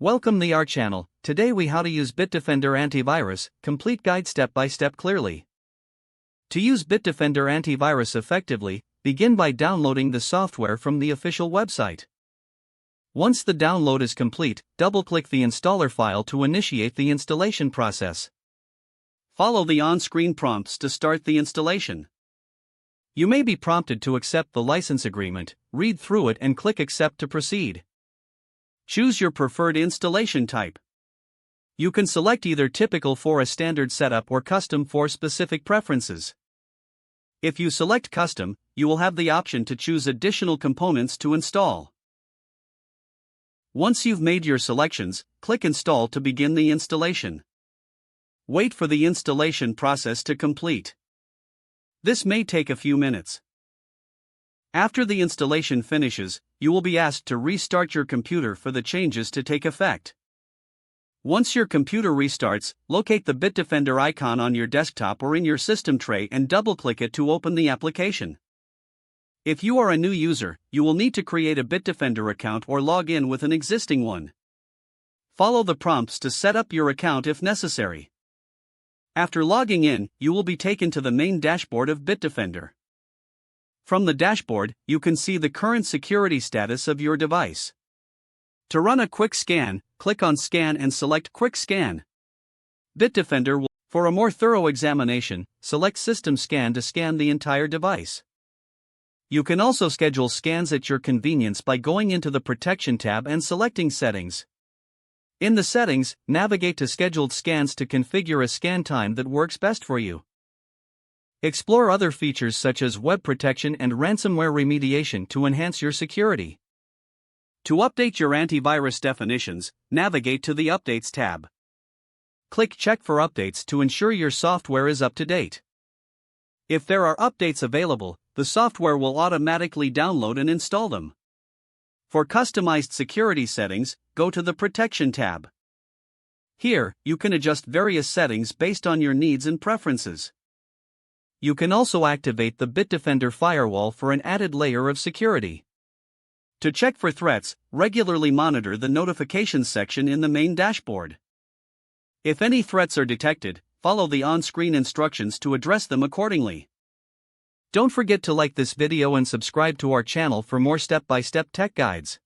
Welcome to our channel. Today we how to use Bitdefender Antivirus, complete guide step by step clearly. To use Bitdefender Antivirus effectively, begin by downloading the software from the official website. Once the download is complete, double-click the installer file to initiate the installation process. Follow the on-screen prompts to start the installation. You may be prompted to accept the license agreement, read through it and click Accept to proceed. Choose your preferred installation type. You can select either typical for a standard setup or custom for specific preferences. If you select custom, you will have the option to choose additional components to install. Once you've made your selections, click Install to begin the installation. Wait for the installation process to complete. This may take a few minutes. After the installation finishes, you will be asked to restart your computer for the changes to take effect. Once your computer restarts, locate the Bitdefender icon on your desktop or in your system tray and double-click it to open the application. If you are a new user, you will need to create a Bitdefender account or log in with an existing one. Follow the prompts to set up your account if necessary. After logging in, you will be taken to the main dashboard of Bitdefender. From the dashboard, you can see the current security status of your device. To run a quick scan, click on Scan and select Quick Scan. Bitdefender will, for a more thorough examination, select System Scan to scan the entire device. You can also schedule scans at your convenience by going into the Protection tab and selecting Settings. In the settings, navigate to Scheduled Scans to configure a scan time that works best for you. Explore other features such as web protection and ransomware remediation to enhance your security. To update your antivirus definitions, navigate to the Updates tab. Click Check for updates to ensure your software is up to date. If there are updates available, the software will automatically download and install them. For customized security settings, go to the Protection tab. Here, you can adjust various settings based on your needs and preferences. You can also activate the Bitdefender firewall for an added layer of security. To check for threats, regularly monitor the notifications section in the main dashboard. If any threats are detected, follow the on-screen instructions to address them accordingly. Don't forget to like this video and subscribe to our channel for more step-by-step tech guides.